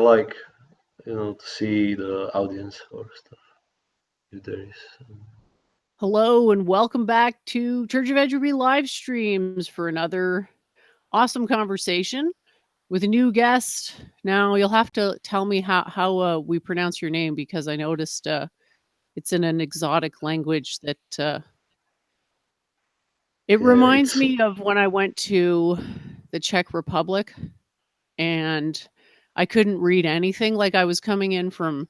Like, to see the audience or stuff, if there is. Hello and welcome back to Church of Entropy live streams for another awesome conversation with a new guest. Now you'll have to tell me how we pronounce your name, because I noticed it's in an exotic language that it reminds me of when I went to the Czech Republic and I couldn't read anything. Like, I was coming in from,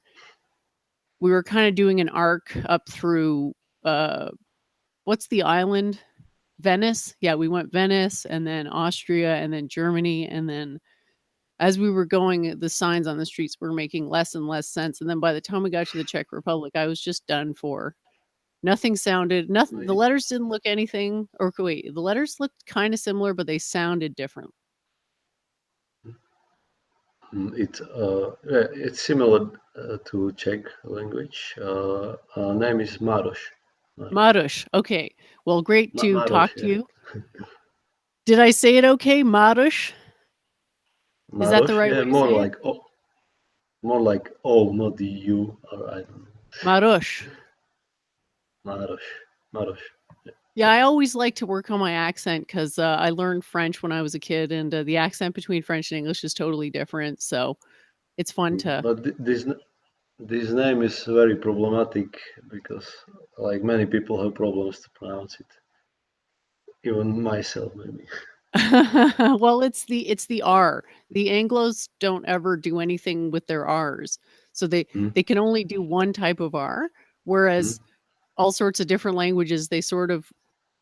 we were kind of doing an arc up through what's the island? Venice. Yeah, we went Venice and then Austria and then Germany. And then as we were going, the signs on the streets were making less and less sense. And then by the time we got to the Czech Republic, I was just done for. Nothing sounded, nothing. The letters didn't look anything, or wait, the letters looked kind of similar, but they sounded different. It's similar to Czech language. Name is Maroš. Maroš. Okay. Well, great to talk to you. Did I say it okay, Maroš? Is that the right way? More like O. More like O, not the U, or I don't know. Maroš. Maroš. Yeah, I always like to work on my accent because I learned French when I was a kid, and the accent between French and English is totally different. So it's fun to. But this name is very problematic because, like, many people have problems to pronounce it. Even myself, maybe. Well, it's the R. The Anglos don't ever do anything with their R's, so they can only do one type of R. Whereas all sorts of different languages, they sort of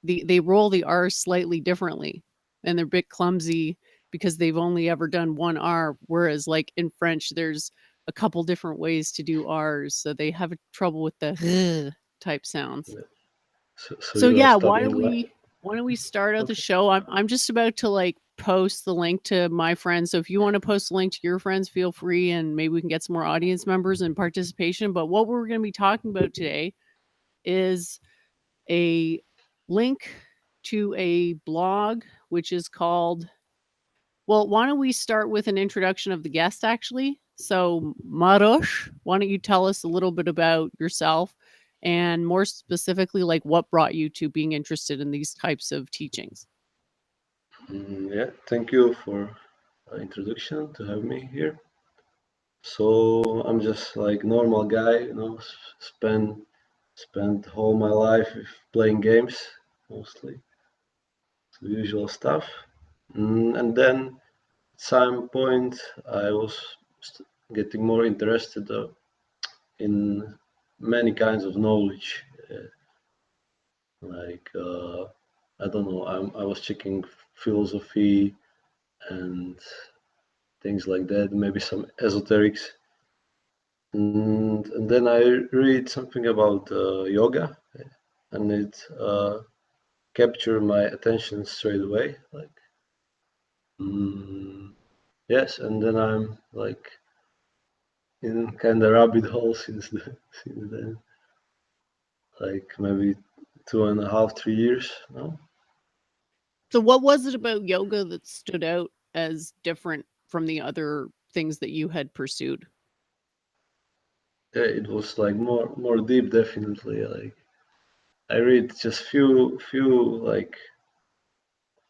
they roll the R's slightly differently, and they're a bit clumsy because they've only ever done one R. Whereas, like in French, there's a couple different ways to do R's, so they have trouble with the type sounds. Yeah. So So you are yeah, studying like why don't we start out the okay. show? I'm just about to like post the link to my friends. So if you want to post a link to your friends, feel free, and maybe we can get some more audience members and participation. But what we're going to be talking about today is a link to a blog which is called, well, why don't we start with an introduction of the guest actually? So, Maroš, why don't you tell us a little bit about yourself and more specifically, like what brought you to being interested in these types of teachings? Yeah, thank you for introduction to have me here. So I'm just like normal guy, spend whole my life with playing games mostly, the usual stuff. And then at some point I was getting more interested in many kinds of knowledge, like I don't know, I was checking philosophy and things like that, maybe some esoterics. And then I read something about yoga, and it captured my attention straight away. Like, mm, yes, and then I'm like in kind of rabbit hole since then, like maybe 2.5, 3 years now. So, what was it about yoga that stood out as different from the other things that you had pursued? Yeah, it was like more deep, definitely. Like I read just few like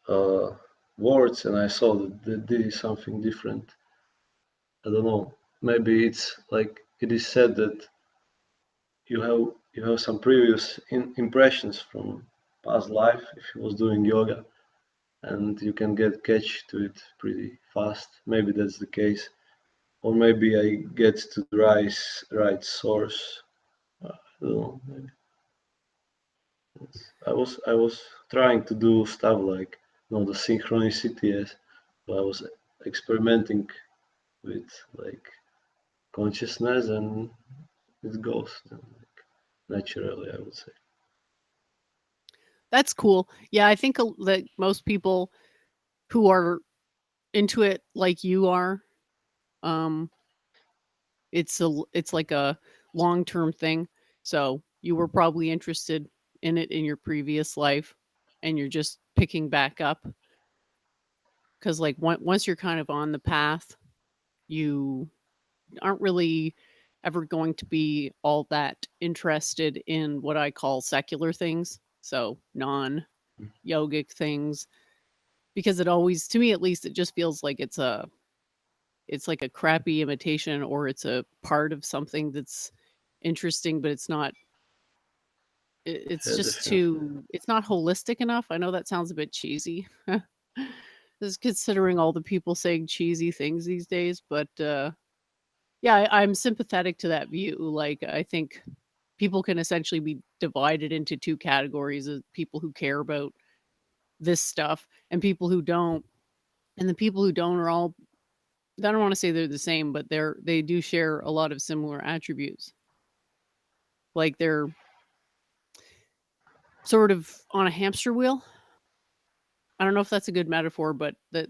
uh, words, and I saw that this is something different. I don't know. Maybe it's like it is said that you have some previous impressions from past life if you was doing yoga, and you can get catch to it pretty fast. Maybe that's the case, or maybe I get to the right source. I don't know. Maybe I was trying to do stuff like the synchronicity, yes, but I was experimenting with like consciousness, and it goes like naturally, I would say. That's cool. Yeah, I think that most people who are into it like you are, um, it's like a long-term thing. So you were probably interested in it in your previous life, and you're just picking back up because like once you're kind of on the path, you aren't really ever going to be all that interested in what I call secular things. So non-yogic things, because it always, to me at least, it just feels like it's like a crappy imitation, or it's a part of something that's interesting, but it's not. It's Yeah, just definitely. too. It's not holistic enough. I know that sounds a bit cheesy, just considering all the people saying cheesy things these days. But yeah, I'm sympathetic to that view. Like, I think people can essentially be divided into two categories of people who care about this stuff and people who don't. And the people who don't are all, I don't want to say they're the same, but they do share a lot of similar attributes. Like they're sort of on a hamster wheel. I don't know if that's a good metaphor, but that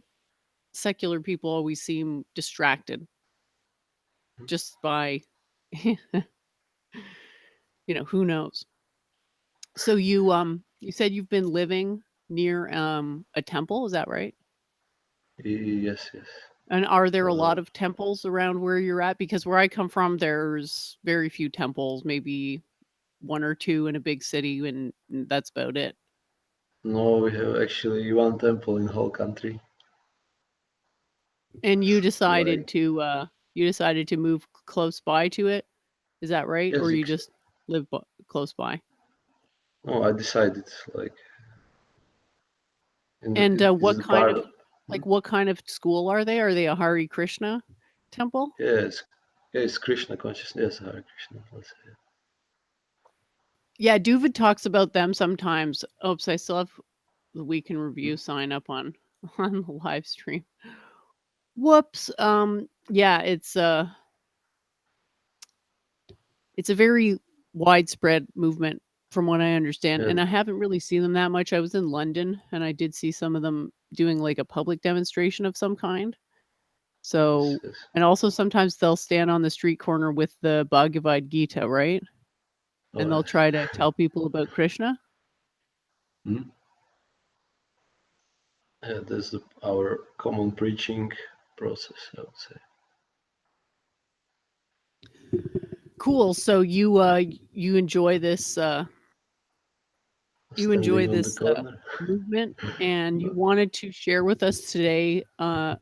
secular people always seem distracted just by, who knows. So you said you've been living near a temple, is that right? Yes, yes. And are there a Uh, lot of temples around where you're at? Because where I come from, there's very few temples, maybe one or two in a big city, and that's about it. no, we have actually one temple in whole country. And Like you decided to move close by to it. Is that right? Or yes, you just live close by? no, I decided like And is what the kind part of of what kind of school are they? Are they a Hari Krishna temple? yes, yes, Krishna consciousness. Yes, Hare Krishna. Let's say. Yeah, Duvid talks about them sometimes. Oops, I still have the week in review sign up on on the live stream. Whoops. Yeah, it's a very widespread movement from what I understand, and And I haven't really seen them that much. I was in London and I did see some of them doing like a public demonstration of some kind. yes, So, yes. and also sometimes they'll stand on the street corner with the Bhagavad Gita, right? Oh, And they'll yes. try to tell people about Krishna. Mhm. Yeah, that's our common preaching process, I would say. Cool. So you enjoy this Standing on the corner. movement, and you No. wanted to share with us today. Mhm.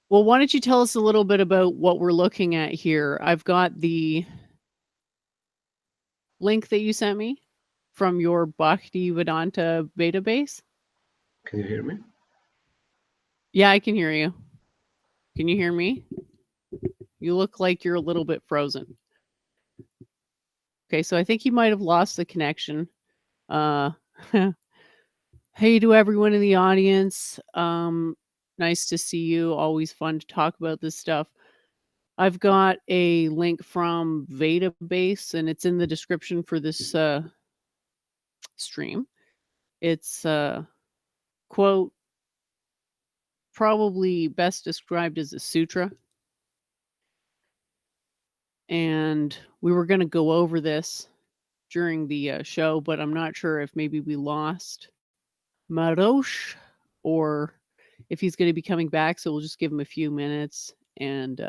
Well, why don't you tell us a little bit about what we're looking at here? I've got the link that you sent me from your Bhakti Vedanta database. Can you hear me? Yeah, I can hear you. Can you hear me? You look like you're a little bit frozen. Okay, so I think you might have lost the connection. Uh, hey to everyone in the audience. Nice to see you. Always fun to talk about this stuff. I've got a link from Veda Base, and it's in the description for this stream. It's quote, probably best described as a sutra. And we were going to go over this during the show, but I'm not sure if maybe we lost Maroš or if he's going to be coming back. So we'll just give him a few minutes and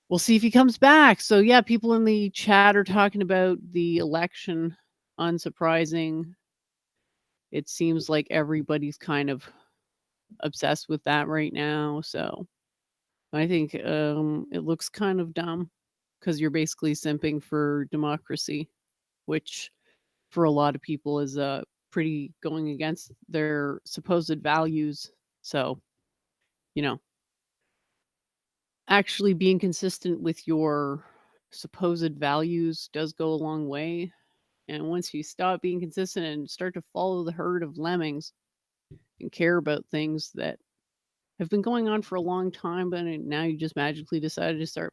we'll see if he comes back. So, yeah, people in the chat are talking about the election. Unsurprising. It seems like everybody's kind of obsessed with that right now. So I think it looks kind of dumb because you're basically simping for democracy, which for a lot of people is pretty going against their supposed values. So, you know, actually being consistent with your supposed values does go a long way. And once you stop being consistent and start to follow the herd of lemmings and care about things that have been going on for a long time, but now you just magically decided to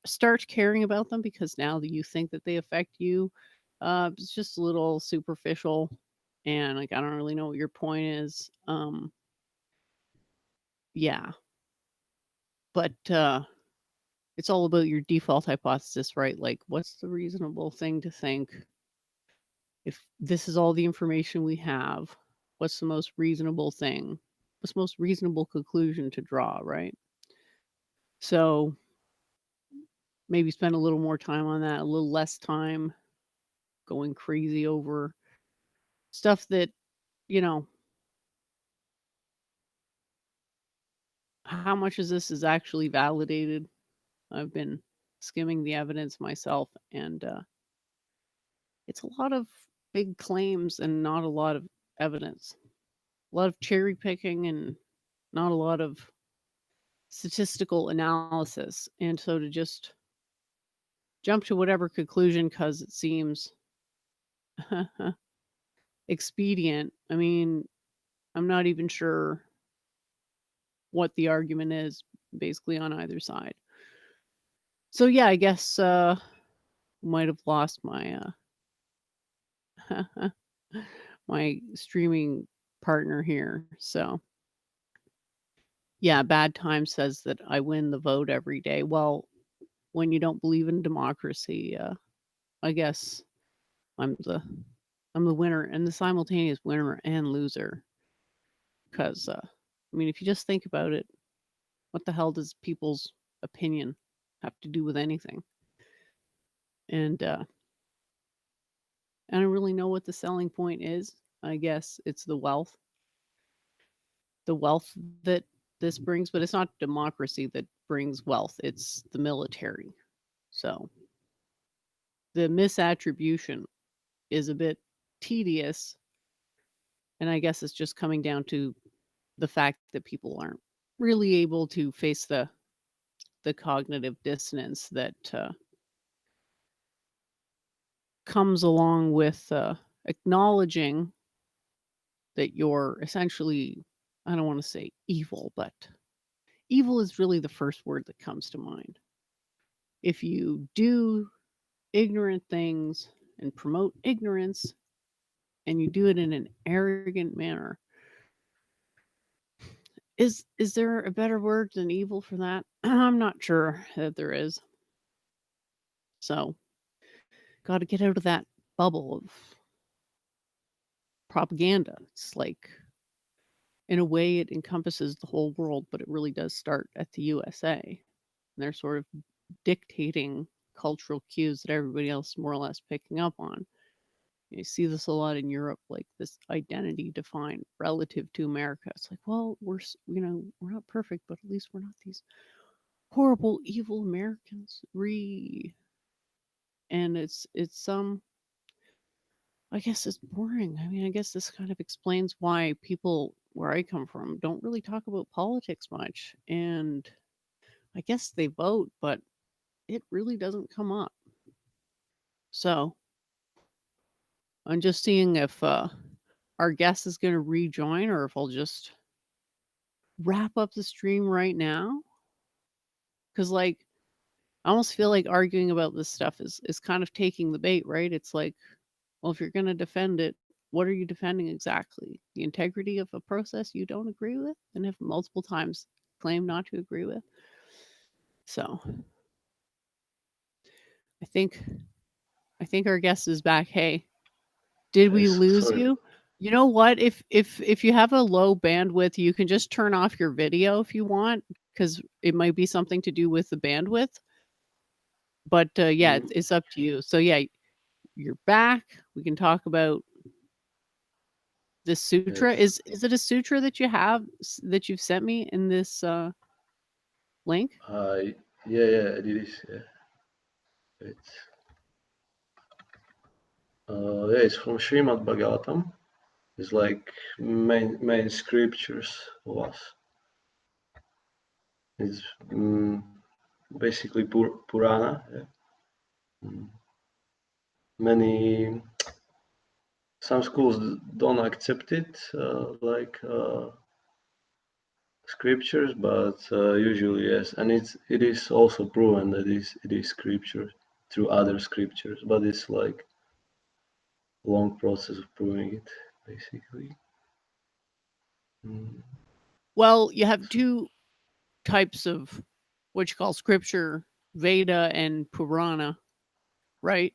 start caring about them because now that you think that they affect you, it's just a little superficial, and like I don't really know what your point is. Yeah, but it's all about your default hypothesis, right? Like, what's the reasonable thing to think if this is all the information we have? What's the most reasonable thing? What's the most reasonable conclusion to draw, right? So maybe spend a little more time on that, a little less time going crazy over stuff that, you know, how much of this is actually validated. I've been skimming the evidence myself, and it's a lot of big claims and not a lot of evidence. A lot of cherry picking and not a lot of statistical analysis. And so to just jump to whatever conclusion because it seems expedient, I mean, I'm not even sure what the argument is basically on either side. So yeah, I guess might have lost my my streaming partner here. So yeah, Bad Time says that I win the vote every day. Well, when you don't believe in democracy, I guess I'm the I'm the winner and the simultaneous winner and loser. Because I mean, if you just think about it, what the hell does people's opinion have to do with anything? And I don't really know what the selling point is. I guess it's the wealth that this brings, but it's not democracy that brings wealth, it's the military. So the misattribution is a bit tedious. And I guess it's just coming down to the fact that people aren't really able to face the cognitive dissonance that comes along with acknowledging that you're essentially, I don't want to say evil, but evil is really the first word that comes to mind. If you do ignorant things and promote ignorance and you do it in an arrogant manner, is there a better word than evil for that? I'm not sure that there is. So, got to get out of that bubble of propaganda. It's like, in a way, it encompasses the whole world, but it really does start at the USA. And they're sort of dictating cultural cues that everybody else is more or less picking up on. You see this a lot in Europe, like this identity defined relative to America. It's like, well, we're not perfect, but at least we're not these horrible, evil Americans. And it's I guess it's boring. I mean, I guess this kind of explains why people where I come from don't really talk about politics much. And I guess they vote, but it really doesn't come up. So I'm just seeing if our guest is going to rejoin or if I'll just wrap up the stream right now. Because, like, I almost feel like arguing about this stuff is kind of taking the bait, right? It's like, well, if you're going to defend it, what are you defending exactly? The integrity of a process you don't agree with and have multiple times claimed not to agree with? So I think I think our guest is back. Hey, did we lose Sorry. you? You know what? If you have a low bandwidth, you can just turn off your video if you want, because it might be something to do with the bandwidth. But yeah, Mm, it's up to you. So yeah, you're back. We can talk about this sutra. yes. Is it a sutra that you have that you've sent me in this link? Yeah, it is. Yeah. It's yeah, it's from Srimad Bhagavatam. It's like main scriptures of us. It's basically Purana. Yeah. Mm. Many some schools don't accept it like scriptures, but usually yes, and it is also proven that it is scripture through other scriptures, but it's like a long process of proving it, basically. Mm. Well, you have two types of what you call scripture, Veda and Purana, right?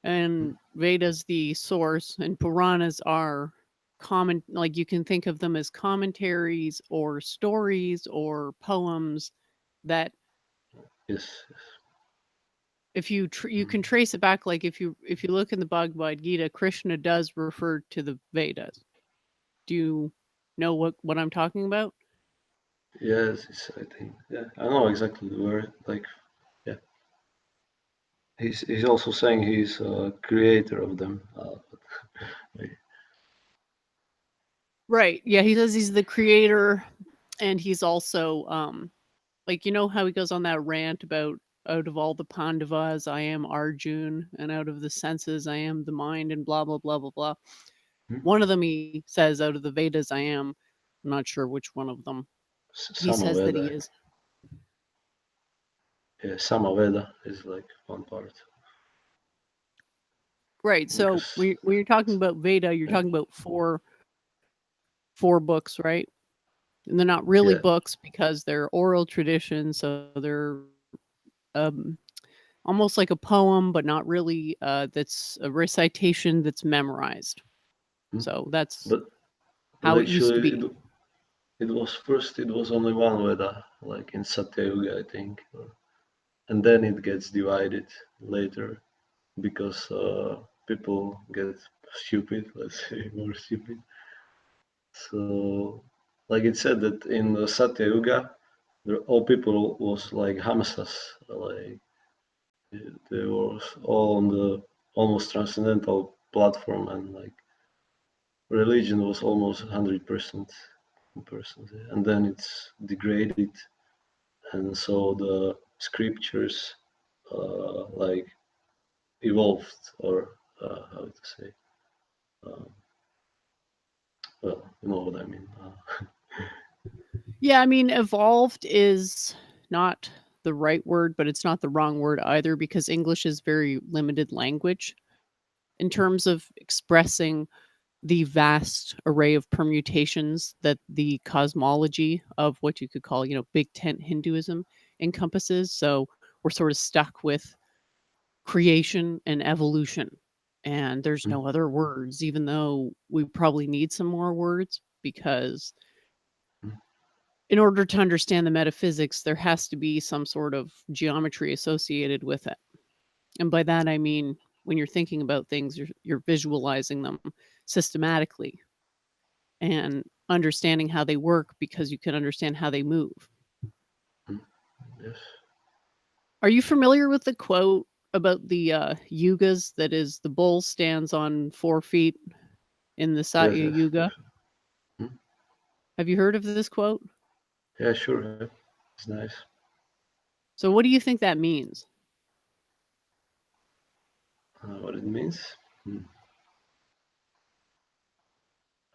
And Veda's the source, and Puranas are common, like you can think of them as commentaries or stories or poems that Yes, yes. if you you can Mm. trace it back, like if you look in the Bhagavad Gita, Krishna does refer to the Vedas. Do you know what I'm talking about? Yes, I think yeah, I know exactly the word. Like yeah, he's also saying he's a creator of them. But, Right. Yeah, he says he's the creator, and he's also like, you know how he goes on that rant about out of all the Pandavas, I am Arjun, and out of the senses, I am the mind, and blah blah blah blah blah. hmm? One of them he says out of the Vedas, I am. I'm not sure which one of them. He says that he Samaveda. is. Yeah, Samaveda is like one part Right. So because when you're talking about Veda, you're yeah, talking about four books, right? And they're not really yeah. books because they're oral traditions, so they're um, almost like a poem, but not really. That's a recitation that's memorized. Hmm? So that's But how it used to actually be. it was first it was only one Veda, like in Satya Yuga, I think, and then it gets divided later because people get stupid, let's say more stupid. So, like it said that in the Satya Yuga, all people was like Hamsas, like they was all on the almost transcendental platform, and like religion was almost 100% persons, and then it's degraded, and so the scriptures, like evolved, or how to say. Well, you know what I mean. Yeah, I mean, evolved is not the right word, but it's not the wrong word either, because English is very limited language in terms of expressing the vast array of permutations that the cosmology of what you could call, Big Tent Hinduism encompasses. So we're sort of stuck with creation and evolution. And there's Mm, no other words, even though we probably need some more words, because mm, in order to understand the metaphysics, there has to be some sort of geometry associated with it. And by that, I mean, when you're thinking about things, you're visualizing them systematically and understanding how they work because you can understand how they move. mm, yes, Are you familiar with the quote about the yugas? That is, the bull stands on 4 feet in the yes, Satya yes, Yuga. definitely. Mm, Have you heard of this quote? yeah, sure. Yeah. It's nice. So, what do you think that means? What it means? Mm.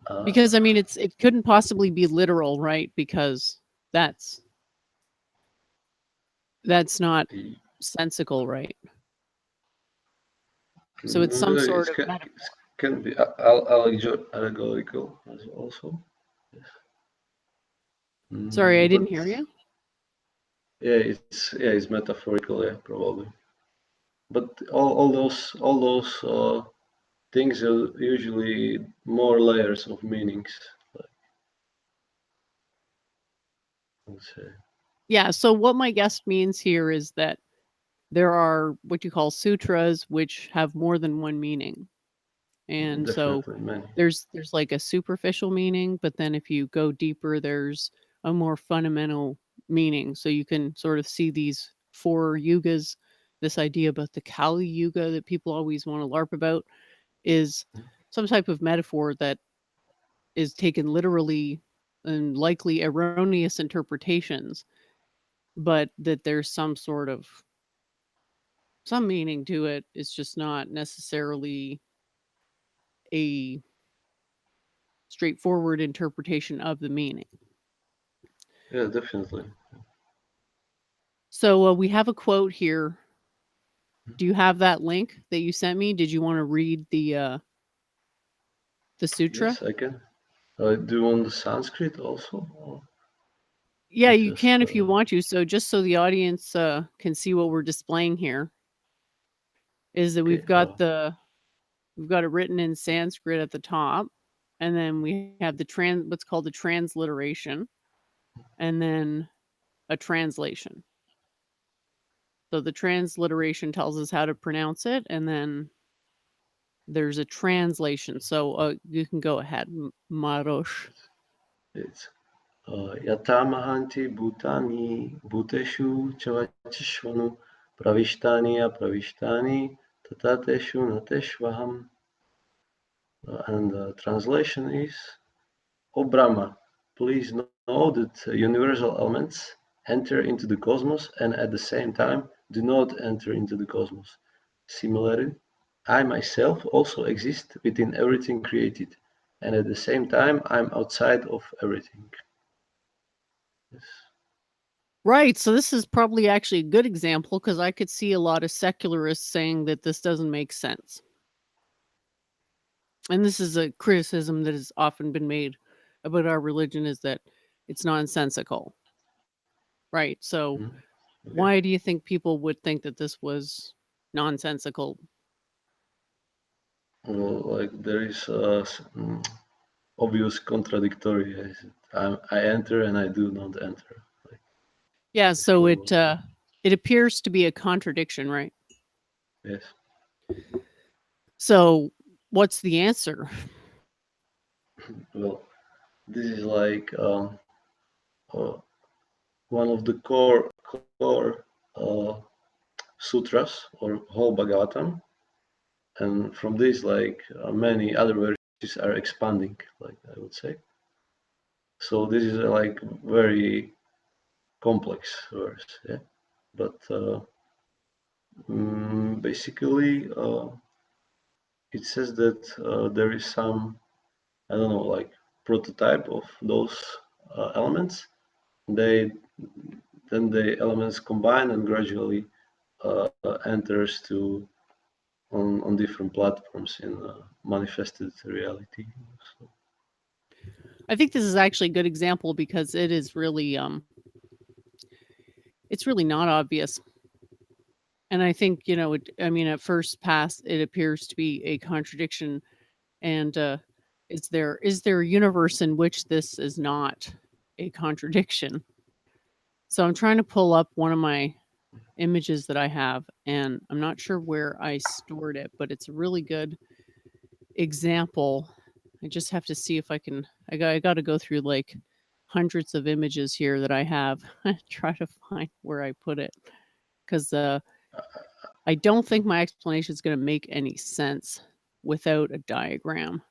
Uh, Because I mean, it couldn't possibly be literal, right? Because that's that's not y- sensical, right? So it's some it sort of can, metaphor. can be allegorical as also. Yes. Sorry, I But didn't hear you. it's metaphorical, yeah, probably. But all those things are usually more layers of meanings. Like, let's say, Yeah. So what my guest means here is that there are what you call sutras, which have more than one meaning. And so definitely many. there's like a superficial meaning, but then if you go deeper, there's a more fundamental meaning. So you can sort of see these four yugas. This idea about the Kali Yuga that people always want to LARP about is some type of metaphor that is taken literally and likely erroneous interpretations, but that there's some meaning to it. It's just not necessarily a straightforward interpretation of the meaning. Yeah, definitely. So we have a quote here. Do you have that link that you sent me? Did you want to read the sutra? Yes, I can. Do you want the Sanskrit also? Yeah, Or you just can if you want to. So just so the audience can see what we're displaying here, is that okay. we've got it written in Sanskrit at the top, and then we have what's called the transliteration, and then a translation. So the transliteration tells us how to pronounce it, and then there's a translation. So you can go ahead, Marosh. It's Yatamahanti Bhutani Bhuteshu Chavachishvanu Pravishtani Apravishtani Tatateshu Nateshvaham. And the translation is: O Brahma, please know that universal elements enter into the cosmos and at the same time do not enter into the cosmos. Similarly, I myself also exist within everything created, and at the same time I am outside of everything. Yes. Right. So this is probably actually a good example because I could see a lot of secularists saying that this doesn't make sense. And this is a criticism that has often been made about our religion, is that it's nonsensical. Right. So Mhm. Okay. why do you think people would think that this was nonsensical? Well, like there is obvious contradictory. I enter and I do not enter. Like Yeah, if so you, it appears to be a contradiction, right? yes. So what's the answer? Well, this is like uh, one of the core sutras or whole Bhagavatam, and from this, like many other verses are expanding. Like I would say, so this is like very complex verse, yeah. But basically, it says that there is some, I don't know, like prototype of those elements. They then the elements combine and gradually enters to on different platforms in manifested reality. So, I think this is actually a good example because it is really it's really not obvious. And I think, I mean, at first pass, it appears to be a contradiction. And is there a universe in which this is not a contradiction? So I'm trying to pull up one of my images that I have, and I'm not sure where I stored it, but it's a really good example. I just have to see if I can. I got to go through like hundreds of images here that I have, try to find where I put it, because I don't think my explanation is going to make any sense without a diagram.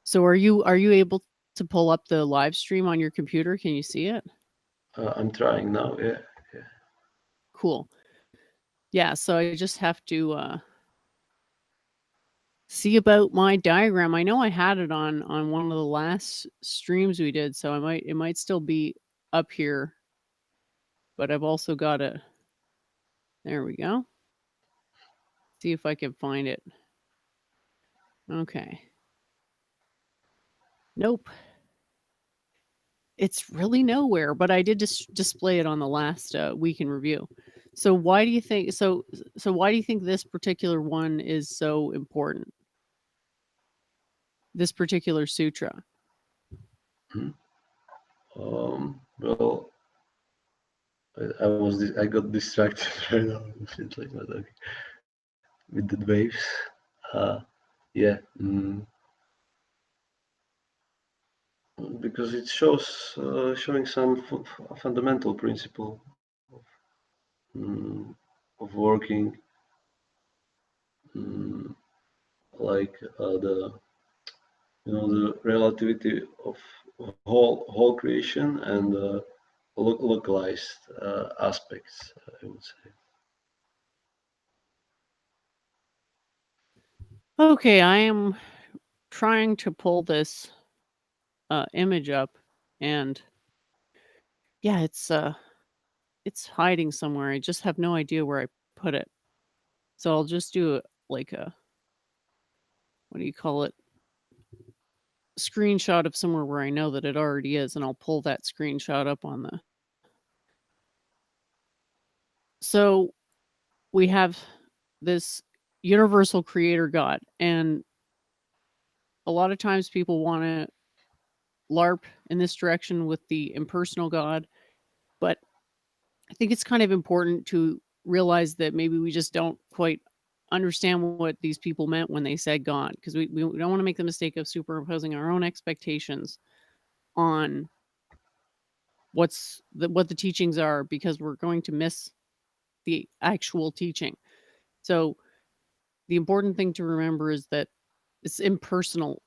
So are you able to pull up the live stream on your computer? Can you see it? I'm trying now. Yeah, yeah. Cool. Yeah, so I just have to see about my diagram. I know I had it on one of the last streams we did, so it might still be up here, but I've also got it. There we go. See if I can find it. Okay. Nope. It's really nowhere, but I did display it on the last week in review. So why do you think why do you think this particular one is so important? This particular sutra? Mhm. Well, I got distracted right now. It's like, but okay. With the waves. Uh, yeah. Because it shows showing some fundamental principle mm, of working, mm, like the relativity of whole creation and localized aspects. I would say. Okay, I am trying to pull this image up, and yeah, it's hiding somewhere. I just have no idea where I put it. So I'll just do like a, what do you call it? Screenshot of somewhere where I know that it already is, and I'll pull that screenshot up on the. So we have this universal creator God, and a lot of times people want to LARP in this direction with the impersonal God, but I think it's kind of important to realize that maybe we just don't quite understand what these people meant when they said God, because we don't want to make the mistake of superimposing our own expectations on what the teachings are, because we're going to miss the actual teaching. So the important thing to remember is that it's impersonal.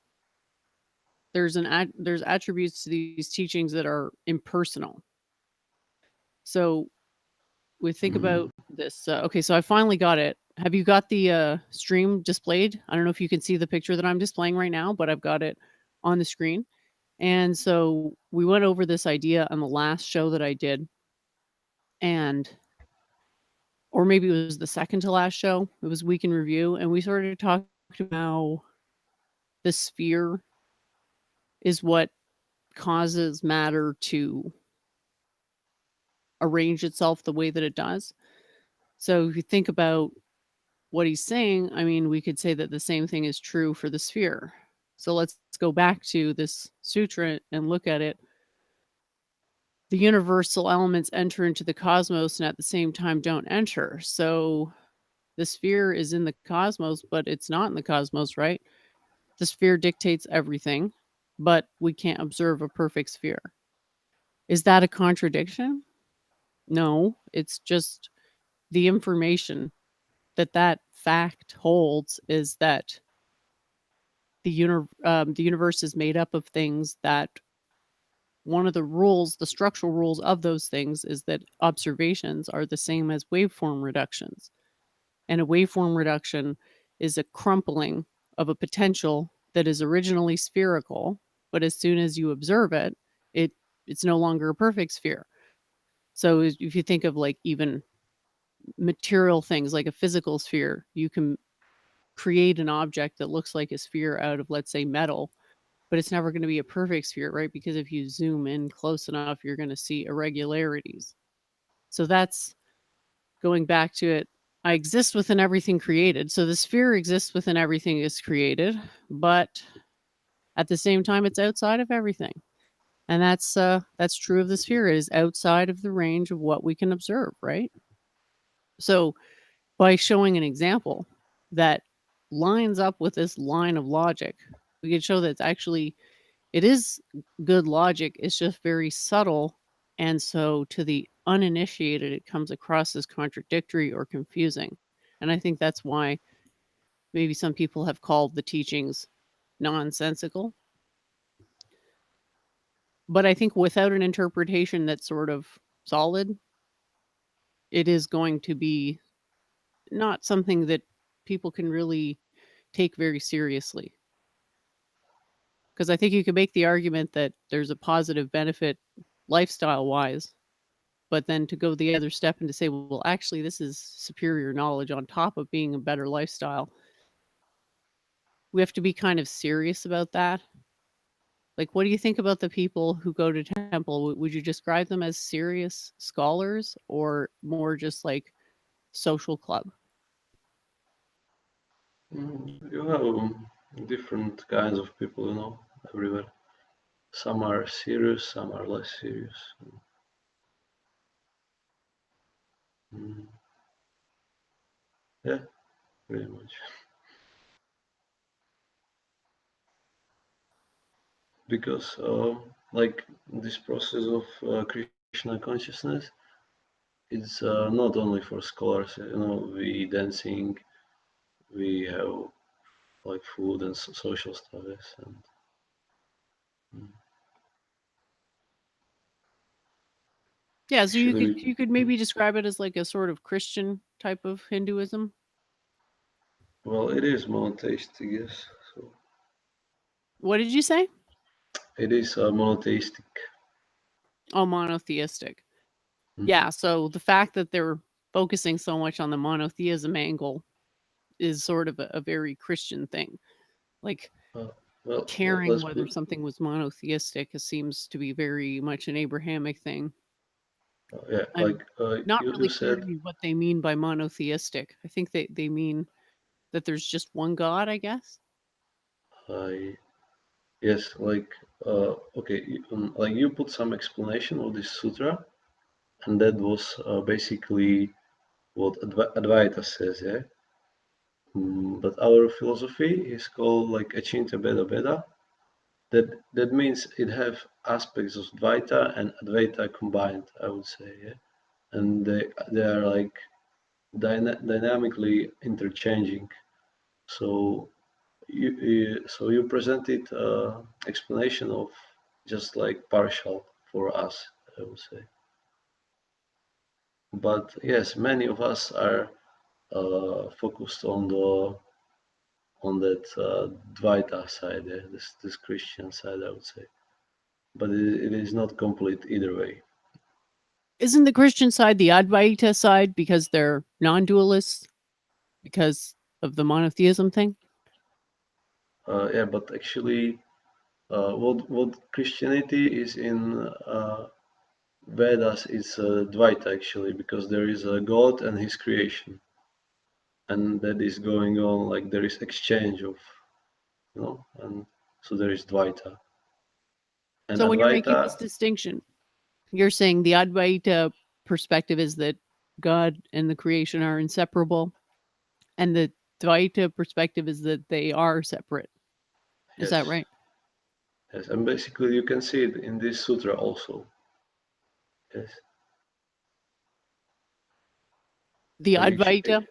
There's attributes to these teachings that are impersonal. So we think Mm, about this. Okay, so I finally got it. Have you got the stream displayed? I don't know if you can see the picture that I'm displaying right now, but I've got it on the screen. And so we went over this idea on the last show that I did, and or maybe it was the second to last show. It was week in review, and we sort of talked about how the sphere is what causes matter to arrange itself the way that it does. So if you think about what he's saying, I mean, we could say that the same thing is true for the sphere. So let's go back to this sutra and look at it. The universal elements enter into the cosmos and at the same time don't enter. So the sphere is in the cosmos, but it's not in the cosmos, right? The sphere dictates everything, but we can't observe a perfect sphere. Is that a contradiction? No, it's just the information that fact holds is that the universe is made up of things that one of the rules, the structural rules of those things, is that observations are the same as waveform reductions. And a waveform reduction is a crumpling of a potential that is originally spherical, but as soon as you observe it, it's no longer a perfect sphere. So if you think of like even material things like a physical sphere, you can create an object that looks like a sphere out of, let's say, metal, but it's never going to be a perfect sphere, right? Because if you zoom in close enough, you're going to see irregularities. So that's going back to it. I exist within everything created. So the sphere exists within everything is created, but at the same time, it's outside of everything. And that's true of the sphere. It is outside of the range of what we can observe, right? So by showing an example that lines up with this line of logic, we can show that it's actually it is good logic. It's just very subtle. And so to the uninitiated, it comes across as contradictory or confusing. And I think that's why maybe some people have called the teachings nonsensical. But I think without an interpretation that's sort of solid, it is going to be not something that people can really take very seriously. Because I think you could make the argument that there's a positive benefit lifestyle wise, but then to go the other step and to say, well, actually, this is superior knowledge on top of being a better lifestyle. We have to be kind of serious about that. Like, what do you think about the people who go to temple? Would you describe them as serious scholars or more just like social club? You have different kinds of people, everywhere. Some are serious, some are less serious. Mm, yeah, pretty much. Because, like, this process of Krishna consciousness is not only for scholars. We dancing, we have like food and social stuff, yes, and mm, Yeah, so actually, you could mm, maybe describe it as like a sort of Christian type of Hinduism. well, it is monotheistic, yes. So What did you say? it is monotheistic. Oh, monotheistic. Mm. Yeah, so the fact that they're focusing so much on the monotheism angle is sort of a very Christian thing. Like Uh, well, caring let's whether put, something was monotheistic seems to be very much an Abrahamic thing. yeah, I'm like not you really said, clear to me what they mean by monotheistic. I think they mean that there's just one God, I guess. I yes, like okay, like you put some explanation of this sutra, and that was basically what Advaita says, yeah. But our philosophy is called like Achinta Beda Beda. That means it have aspects of Dvaita and Advaita combined, I would say, yeah. And they are like dynamically interchanging. So you presented explanation of just like partial for us, I would say. But yes, many of us are focused on that Dvaita side, this Christian side, I would say. But it is not complete either way. Isn't the Christian side the Advaita side because they're non-dualists because of the monotheism thing? Yeah, but actually, what Christianity is in Vedas is Dvaita actually, because there is a God and His creation, and that is going on like there is exchange of, and so there is Dvaita and So when you're making Advaita. this distinction, you're saying the Advaita perspective is that God and the creation are inseparable, and the Dvaita perspective is that they are separate. Is that Yes, right? yes, and basically you can see it in this sutra also. Yes, The and Advaita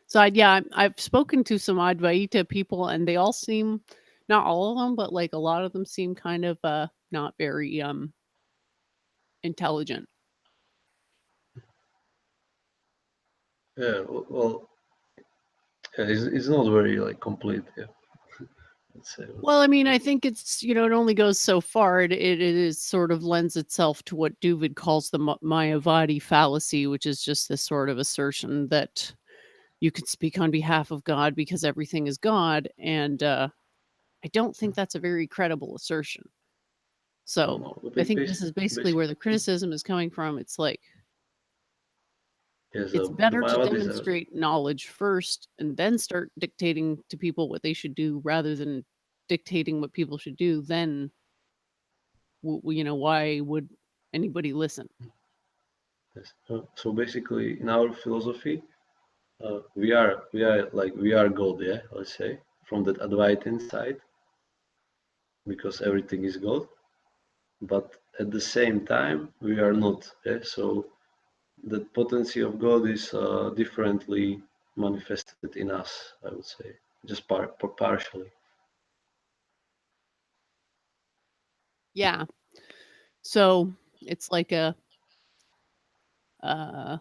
side, yeah, I've spoken to some Advaita people, and they all seem, not all of them, but like a lot of them seem kind of not very intelligent. yeah, well, Yeah, it's not very like complete. Yeah, let's say. Well, I mean, I think it's, it only goes so far. It is sort of lends itself to what Duvid calls the Mayavadi fallacy, which is just this sort of assertion that you could speak on behalf of God because everything is God. And I don't think that's a very credible assertion. No, So no. But I think this is basically where the criticism is coming from. It's like, yes, it's the better to Mayavadis are. demonstrate knowledge first and then start dictating to people what they should do rather than dictating what people should do. Then, why would anybody listen? Yes. So basically, in our philosophy, we are God. Yeah, let's say from that Advaitin side, because everything is God. But at the same time, we are not. Yeah? So the potency of God is differently manifested in us, I would say, just partially. Yeah. So it's like a uh,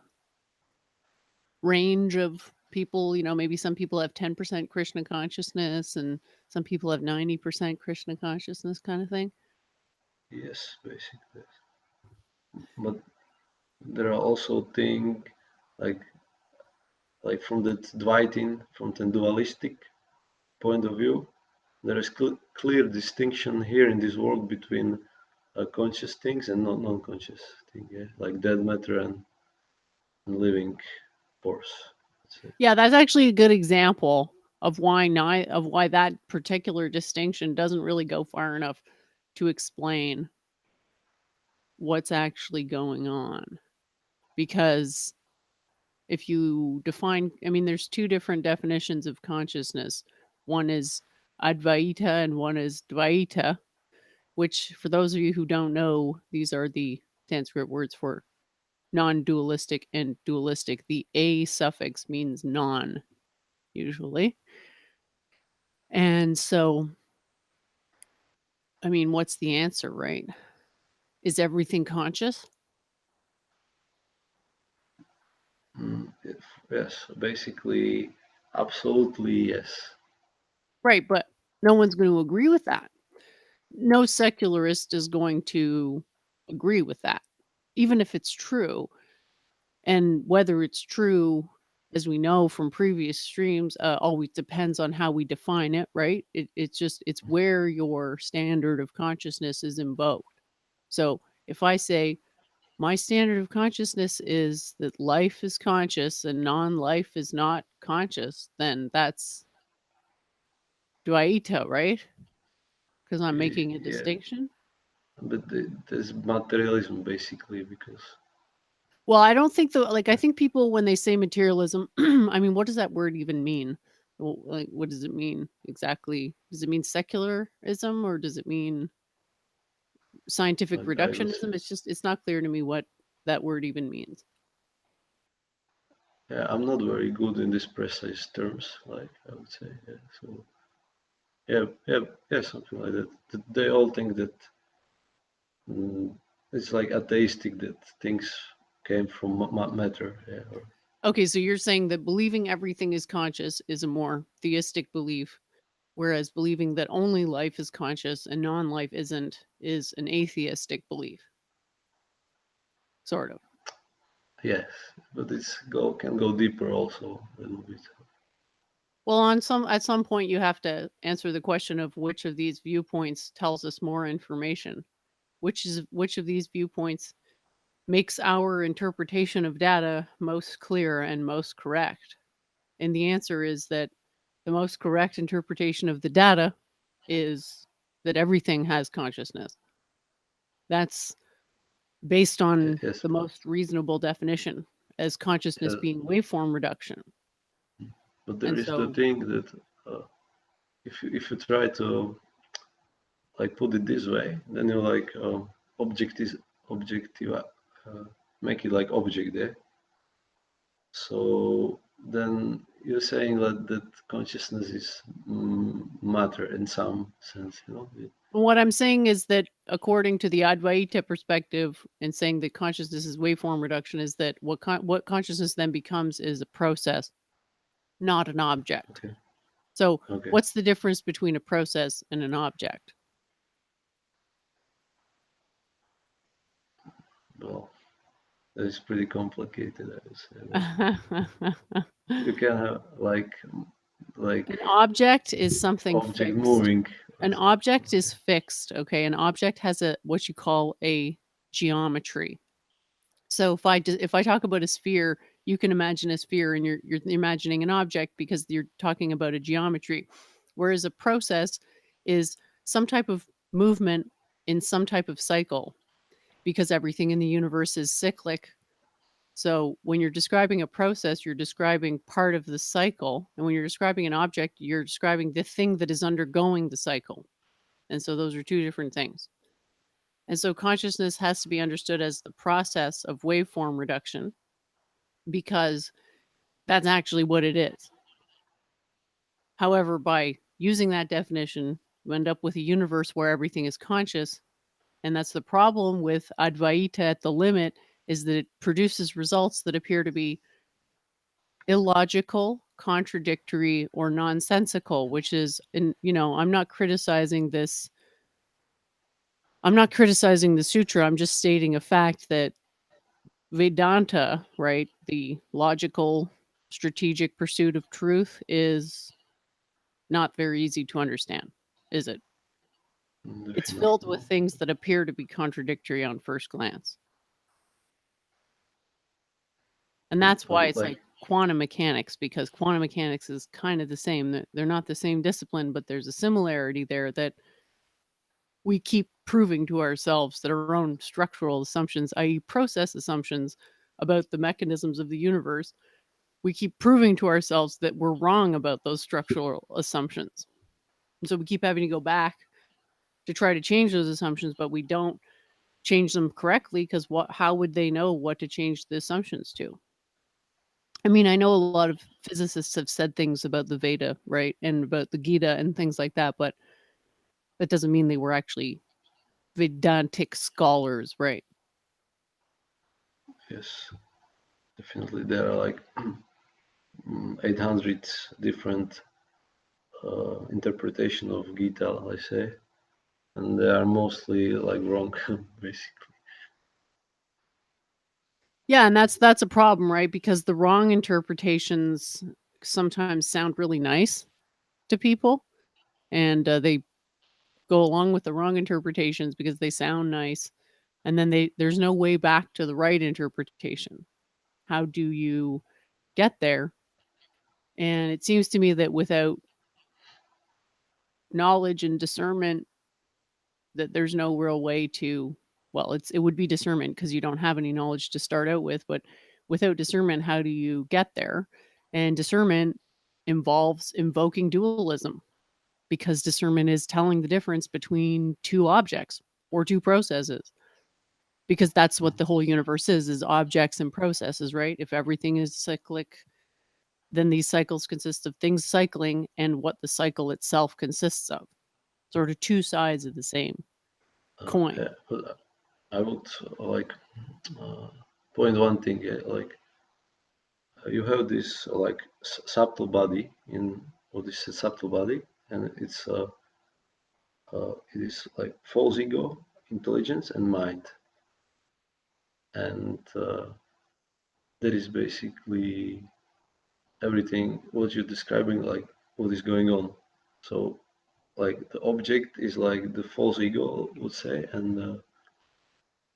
range of people. Maybe some people have 10% Krishna consciousness, and some people have 90% Krishna consciousness, kind of thing. Yes, basically. But there are also things like from the Dvaitin, from the dualistic point of view, there is clear distinction here in this world between conscious things and not non-conscious things, yeah? Like dead matter and living force. Yeah, that's actually a good example of why that particular distinction doesn't really go far enough to explain what's actually going on. Because if you define, I mean, there's two different definitions of consciousness. One is Advaita and one is Dvaita, which, for those of you who don't know, these are the Sanskrit words for non-dualistic and dualistic. The A suffix means non, usually. And so, I mean, what's the answer, right? Is everything conscious? Yes, basically, absolutely yes. Right, but no one's going to agree with that. No secularist is going to agree with that, even if it's true. And whether it's true, as we know from previous streams, always depends on how we define it, right? It's where your standard of consciousness is invoked. So if I say my standard of consciousness is that life is conscious and non-life is not conscious, then that's Dvaita, right? Because I'm making a Yeah, distinction. but there's materialism basically because Well, I don't think I think people, when they say materialism, I mean, what does that word even mean? Like, what does it mean exactly? Does it mean secularism or does it mean scientific I would say, reductionism? It's not clear to me what that word even means. yeah, I'm not very good in these precise terms, like I would say, yeah. So yeah, something like that. They all think that mm, it's like atheistic that things came from matter, yeah. Okay, so you're saying that believing everything is conscious is a more theistic belief, whereas believing that only life is conscious and non-life isn't is an atheistic belief, sort of. Yes, but it's can go deeper also a little bit. Well, at some point you have to answer the question of which of these viewpoints tells us more information. Which of these viewpoints makes our interpretation of data most clear and most correct? And the answer is that the most correct interpretation of the data is that everything has consciousness. That's based on Yes, the most reasonable definition as consciousness yes, being waveform reduction. but there And is the so, thing that if you try to like put it this way, then you like objective, make it like object there. So then you're saying that consciousness is matter in some sense, you know? what I'm saying is that according to the Advaita perspective, and saying that consciousness is waveform reduction, is that what consciousness then becomes is a process, not an object. Okay. So Okay. what's the difference between a process and an object? Well, that is pretty complicated, I would say. But you can have like An object is something object fixed. moving. An object is fixed, okay? An object has a what you call a geometry. So if I talk about a sphere, you can imagine a sphere and you're imagining an object because you're talking about a geometry. Whereas a process is some type of movement in some type of cycle because everything in the universe is cyclic. So when you're describing a process, you're describing part of the cycle. And when you're describing an object, you're describing the thing that is undergoing the cycle. And so those are two different things. And so consciousness has to be understood as the process of waveform reduction because that's actually what it is. However, by using that definition, you end up with a universe where everything is conscious. And that's the problem with Advaita at the limit, is that it produces results that appear to be illogical, contradictory, or nonsensical, which is, I'm not criticizing this. I'm not criticizing the sutra. I'm just stating a fact that Vedanta, right, the logical, strategic pursuit of truth, is not very easy to understand, is it? It's filled with things that appear to be contradictory on first glance. And that's why it's like quantum mechanics, because quantum mechanics is kind of the same. They're not the same discipline, but there's a similarity there that we keep proving to ourselves that our own structural assumptions, i.e., process assumptions about the mechanisms of the universe, we keep proving to ourselves that we're wrong about those structural assumptions. And so we keep having to go back to try to change those assumptions, but we don't change them correctly because how would they know what to change the assumptions to? I mean, I know a lot of physicists have said things about the Veda, right, and about the Gita and things like that, but that doesn't mean they were actually Vedantic scholars, right? Yes, definitely. There are like 800 different interpretation of Gita, I say, and they are mostly like wrong, basically. Yeah, and that's a problem, right? Because the wrong interpretations sometimes sound really nice to people, and they go along with the wrong interpretations because they sound nice, and then there's no way back to the right interpretation. How do you get there? And it seems to me that without knowledge and discernment, that there's no real way to, well, it would be discernment because you don't have any knowledge to start out with, but without discernment, how do you get there? And discernment involves invoking dualism, because discernment is telling the difference between two objects or two processes, because that's what the whole universe is objects and processes, right? If everything is cyclic, then these cycles consist of things cycling and what the cycle itself consists of, sort of two sides of the same coin. Yeah, but I would like point one thing. Like you have this like subtle body in what is a subtle body, and it is like false ego, intelligence, and mind, and that is basically everything what you're describing, like what is going on. So like the object is like the false ego, I would say, mm,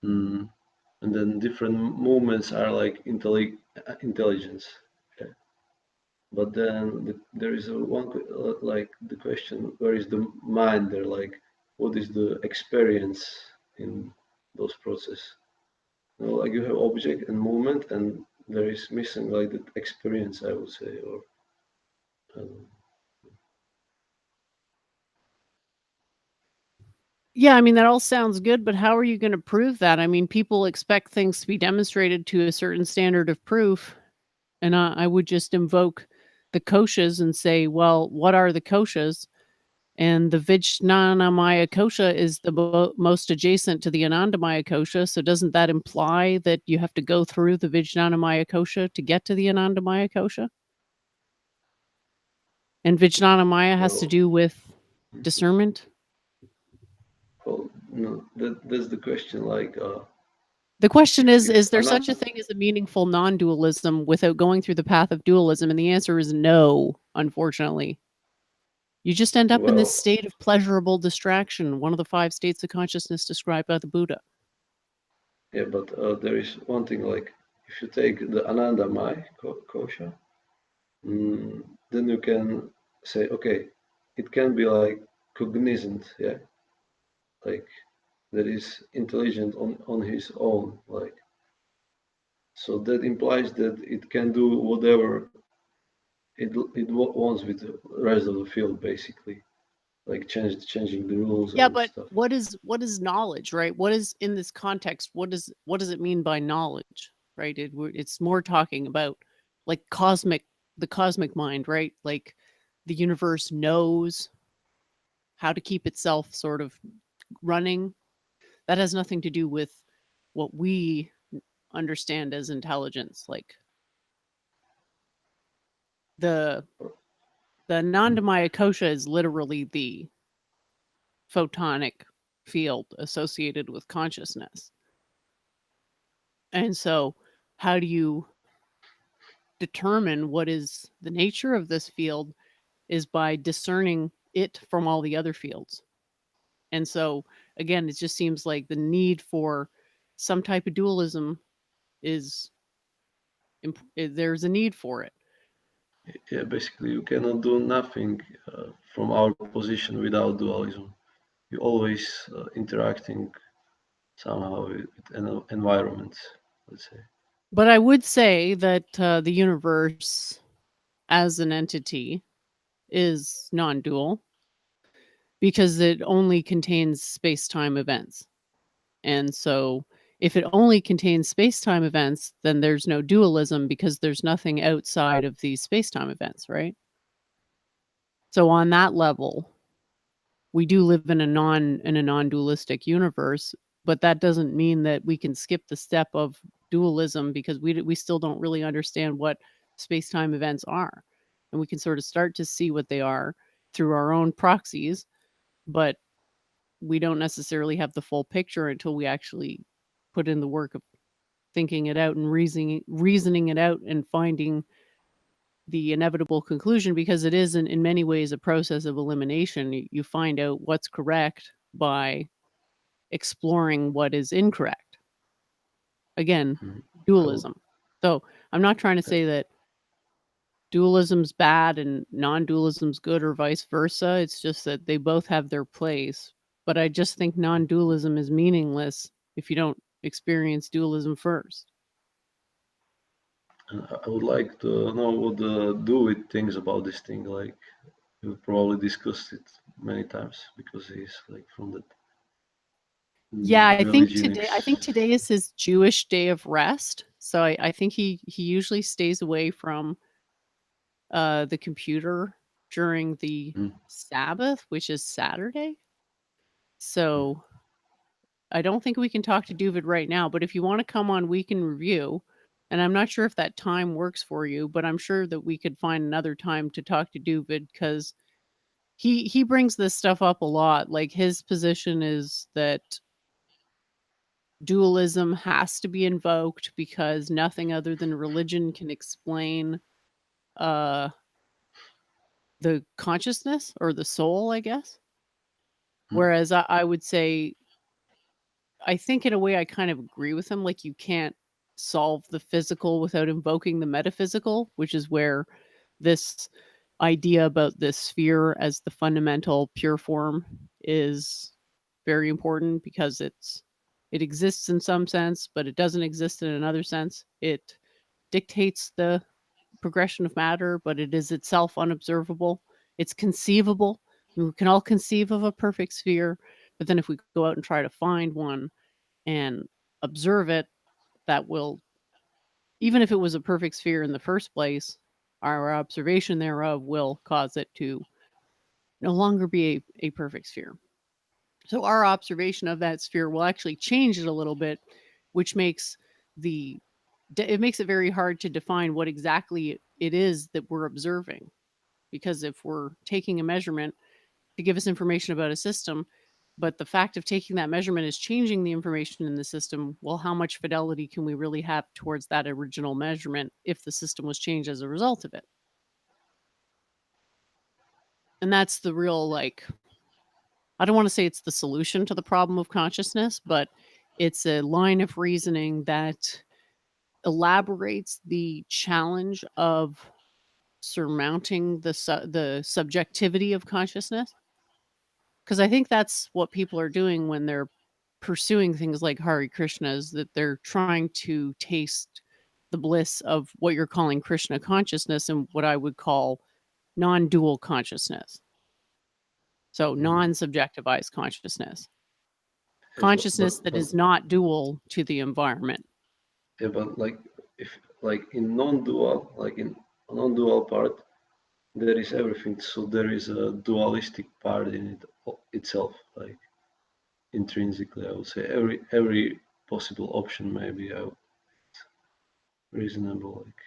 and then different movements are like intelligence. Okay. But then there is like the question, where is the mind there? Like, what is the experience in those processes? You know, like you have object and movement, and there is missing like the experience, I would say, or um, Yeah, I mean, that all sounds good, but how are you going to prove that? I mean, people expect things to be demonstrated to a certain standard of proof. And I would just invoke the koshas and say, well, what are the koshas? And the Vijnanamaya kosha is the most adjacent to the Anandamaya kosha. So doesn't that imply that you have to go through the Vijnanamaya kosha to get to the Anandamaya kosha? And Vijnana Maya has to Well, do with discernment. well, no, that's the question. Like, The question is if there another, such a thing as a meaningful non-dualism without going through the path of dualism? And the answer is no, unfortunately. You just end up in this well, state of pleasurable distraction, one of the 5 states of consciousness described by the Buddha. yeah, but there is one thing. Like, if you take the Ananda Mai kosha, then you can say, okay, it can be like cognizant, yeah, like that is intelligent on his own, like, so that implies that it can do whatever it wants with the rest of the field, basically, like changing the rules Yeah, and but stuff. what is knowledge, right? What is in this context? What does it mean by knowledge, right? It's more talking about like the cosmic mind, right? Like the universe knows how to keep itself sort of running. That has nothing to do with what we understand as intelligence. Like the the Anandamaya kosha is literally the photonic field associated with consciousness. And so, how do you determine what is the nature of this field is by discerning it from all the other fields. And so, again, it just seems like the need for some type of dualism is there's a need for it. Yeah, basically you cannot do nothing from our position without dualism. You always interacting somehow with environments, let's say. But I would say that the universe as an entity is non dual because it only contains space time events. And so, if it only contains space time events, then there's no dualism because there's nothing outside of these space time events, right? So, on that level, we do live in a non-dualistic universe, but that doesn't mean that we can skip the step of dualism because we still don't really understand what space-time events are. And we can sort of start to see what they are through our own proxies, but we don't necessarily have the full picture until we actually put in the work of thinking it out and reasoning it out and finding the inevitable conclusion, because it is in many ways a process of elimination. You find out what's correct by exploring what is incorrect. Again, Mhm. I would, dualism. So I'm not trying to say that dualism's bad and non-dualism's good or vice versa. It's just that they both have their place. But I just think non-dualism is meaningless if you don't experience dualism first. I would like to know what the Dewey thinks about this thing. Like, we probably discussed it many times because he's like from that Yeah, religion. I think today is his Jewish day of rest. So I think he usually stays away from the computer during the Mm, Sabbath, which is Saturday. So I don't think we can talk to David right now, but if you want to come on Week in Review, and I'm not sure if that time works for you, but I'm sure that we could find another time to talk to David because he brings this stuff up a lot. Like his position is that dualism has to be invoked because nothing other than religion can explain uh the consciousness or the soul, I guess. mm, Whereas I would say, I think in a way I kind of agree with him. Like you can't solve the physical without invoking the metaphysical, which is where this idea about this sphere as the fundamental pure form is very important because it exists in some sense, but it doesn't exist in another sense. It dictates the progression of matter, but it is itself unobservable. It's conceivable. We can all conceive of a perfect sphere, but then if we go out and try to find one and observe it, that will, even if it was a perfect sphere in the first place, our observation thereof will cause it to no longer be a perfect sphere. So our observation of that sphere will actually change it a little bit, which makes the it makes it very hard to define what exactly it is that we're observing. because if we're taking a measurement to give us information about a system, but the fact of taking that measurement is changing the information in the system, well, how much fidelity can we really have towards that original measurement if the system was changed as a result of it? And that's the real, like, I don't want to say it's the solution to the problem of consciousness, but it's a line of reasoning that elaborates the challenge of surmounting the subjectivity of consciousness. Because I think that's what people are doing when they're pursuing things like Hare Krishna, is that they're trying to taste the bliss of what you're calling Krishna consciousness and what I would call non-dual consciousness. So Mm. non-subjectivized consciousness. Yes, Consciousness that is not dual to the environment. yeah, but like if like in non-dual, like in non-dual part, there is everything. So there is a dualistic part in it itself, like intrinsically. I would say every possible option maybe reasonable. Like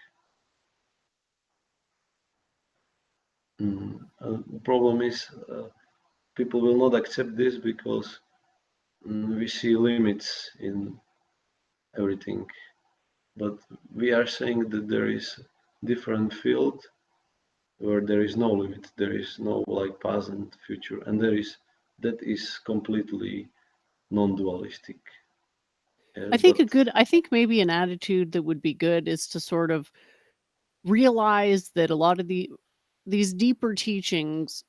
the problem is people will not accept this because we see limits in everything. But we are saying that there is different field where there is no limit, there is no like past and future, and that is completely non-dualistic. Yeah, but I think maybe an attitude that would be good is to sort of realize that a lot of these deeper teachings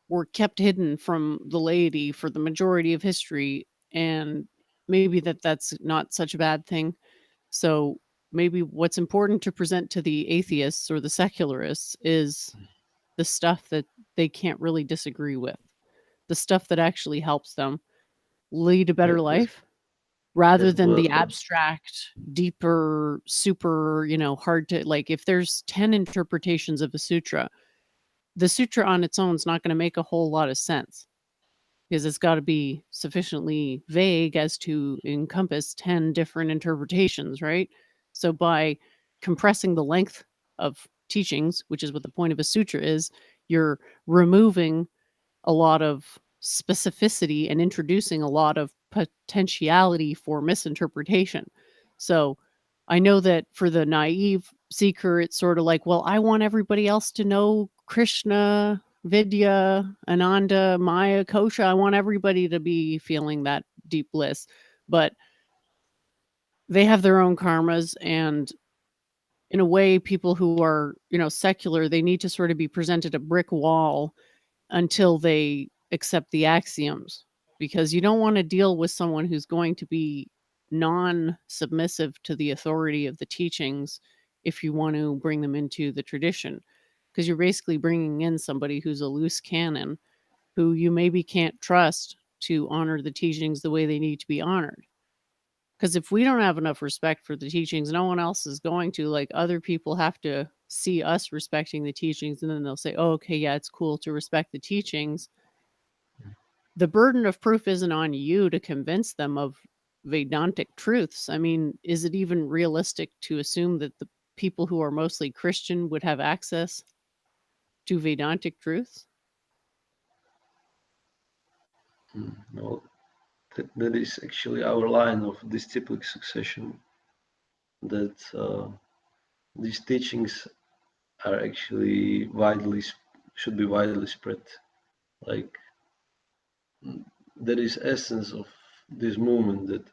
were kept hidden from the laity for the majority of history, and maybe that's not such a bad thing. So maybe what's important to present to the atheists or the secularists is the stuff that they can't really disagree with, the stuff that actually helps them lead a better yes, life rather yes, than the abstract, deeper, super, hard to, like, if there's 10 interpretations of a sutra, the sutra on its own is not going to make a whole lot of sense because it's got to be sufficiently vague as to encompass 10 different interpretations, right? So by compressing the length of teachings, which is what the point of a sutra is, you're removing a lot of specificity and introducing a lot of potentiality for misinterpretation. So I know that for the naive seeker, it's sort of like, well, I want everybody else to know Krishna, Vidya, Ananda, Maya, Kosha. I want everybody to be feeling that deep bliss. But they have their own karmas, and in a way, people who are, secular, they need to sort of be presented a brick wall until they accept the axioms, because you don't want to deal with someone who's going to be non-submissive to the authority of the teachings if you want to bring them into the tradition, because you're basically bringing in somebody who's a loose cannon who you maybe can't trust to honor the teachings the way they need to be honored. Because if we don't have enough respect for the teachings, no one else is going to. Like, other people have to see us respecting the teachings, and then they'll say, oh, okay, yeah, it's cool to respect the teachings. The burden of proof isn't on you to convince them of Vedantic truths. I mean, is it even realistic to assume that the people who are mostly Christian would have access to Vedantic truths? no, that is actually our line of disciplic succession. That these teachings are actually should be widely spread. Like there is essence of this movement that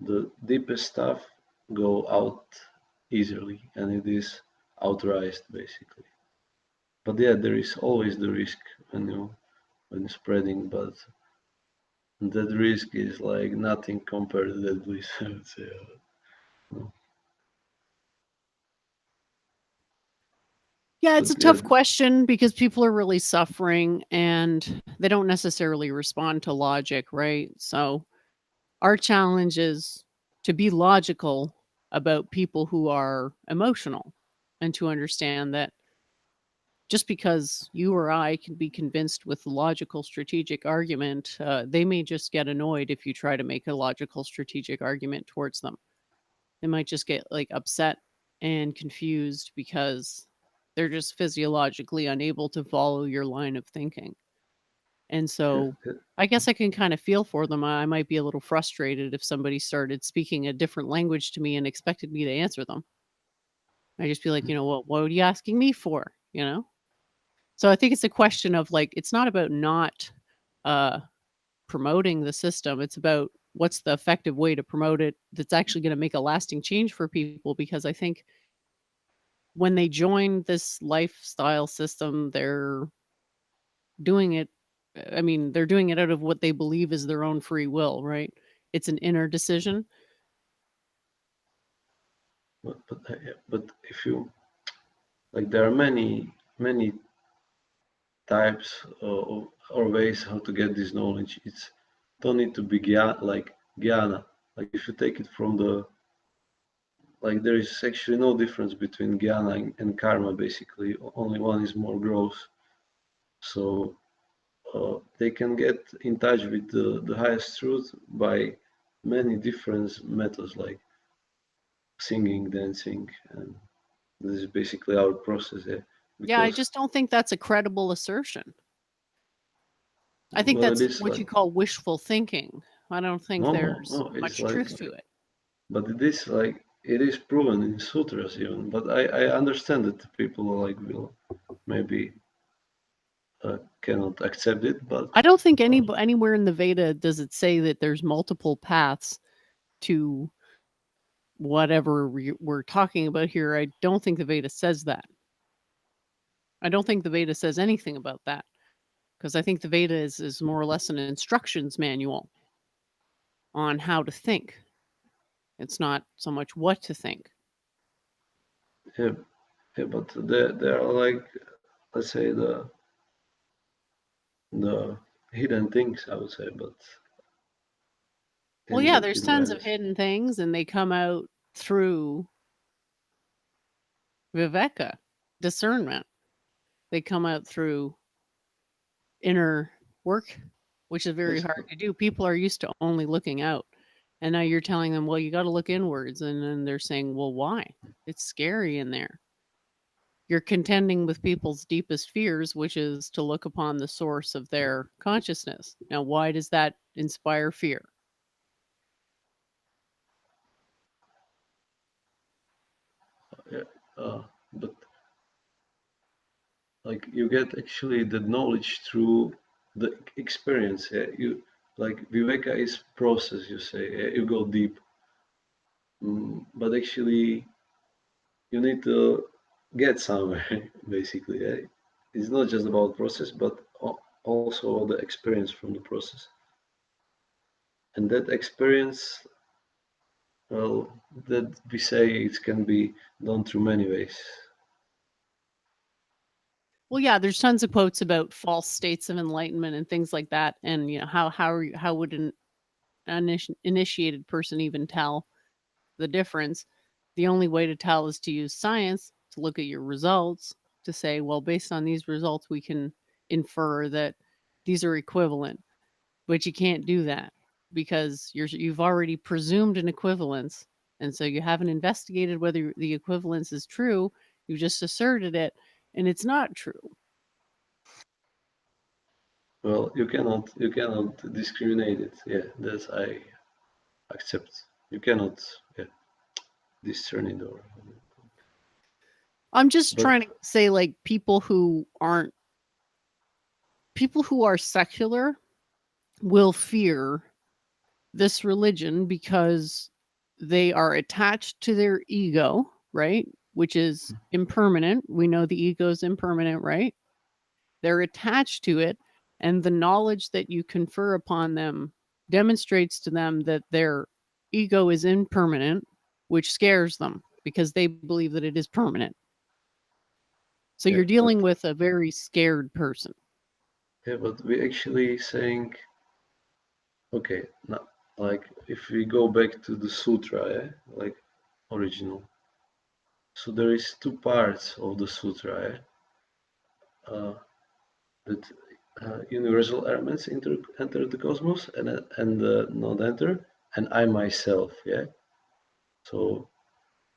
the deepest stuff go out easily and it is outriced basically. But yeah, there is always the risk when spreading, but that risk is like nothing compared to that bliss. I would say. No. Yeah, it's But a yeah, tough question because people are really suffering and they don't necessarily respond to logic, right? So our challenge is to be logical about people who are emotional and to understand that just because you or I can be convinced with a logical strategic argument, they may just get annoyed if you try to make a logical strategic argument towards them. They might just get like upset and confused because They're just physiologically unable to follow your line of thinking. And so I guess I can kind of feel for them. I might be a little frustrated if somebody started speaking a different language to me and expected me to answer them. I just be like, well, what are you asking me for? So I think it's a question of like, it's not about not promoting the system. It's about what's the effective way to promote it that's actually going to make a lasting change for people. Because I think when they join this lifestyle system, they're doing it. I mean, they're doing it out of what they believe is their own free will, right? It's an inner decision. but if you like, there are many types or ways how to get this knowledge. It's don't need to be like jnana. Like if you take it from the, like, there is actually no difference between jnana and karma. Basically, only one is more gross. So they can get in touch with the highest truth by many different methods, like singing, dancing, and this is basically our process. Yeah, I Because, just don't think that's a credible assertion. I think well, it that's is what like, you call wishful thinking. I don't think no, there's it's much like, truth to it. but it is like, it is proven in sutras even. But I understand that people like will maybe cannot accept it, but I don't think uh, anywhere in the Veda does it say that there's multiple paths to whatever we're talking about here. I don't think the Veda says that. I don't think the Veda says anything about that, because I think the Veda is more or less an instructions manual on how to think. It's not so much what to think. yeah, but there are like, let's say, the hidden things, I would say, but Well, yeah, in there's the tons of Vedas. hidden things, and they come out through viveka, discernment. They come out through inner work, which is very Yes, hard to do. People are used to only looking out. And now you're telling them, well, you got to look inwards. And then they're saying, well, why? It's scary in there. You're contending with people's deepest fears, which is to look upon the source of their consciousness. Now, why does that inspire fear? yeah, but like you get actually the knowledge through the experience. Yeah? You, like, viveka is process. You say, yeah? You go deep, but actually you need to get somewhere. Basically, yeah? It's not just about process, but also the experience from the process, and that experience, well, that we say it can be done through many ways. Well, yeah, there's tons of quotes about false states of enlightenment and things like that. And, how would an initiated person even tell the difference? The only way to tell is to use science, to look at your results, to say, well, based on these results, we can infer that these are equivalent. But you can't do that because you've already presumed an equivalence. And so you haven't investigated whether the equivalence is true. You just asserted it, and it's not true. Well, you cannot discriminate it. Yeah, that's I accept. You cannot, yeah, discern it, or I'm just but trying to say, like, people who are secular will fear this religion because they are attached to their ego, right? Which is impermanent. We know the ego is impermanent, right? They're attached to it, and the knowledge that you confer upon them demonstrates to them that their ego is impermanent, which scares them because they believe that it is permanent. So yeah, you're dealing with a very scared person. but we actually saying, okay, now, like, if we go back to the sutra, yeah, like original. So there is two parts of the sutra, yeah? That universal elements enter the cosmos, and not enter, and I myself, yeah. So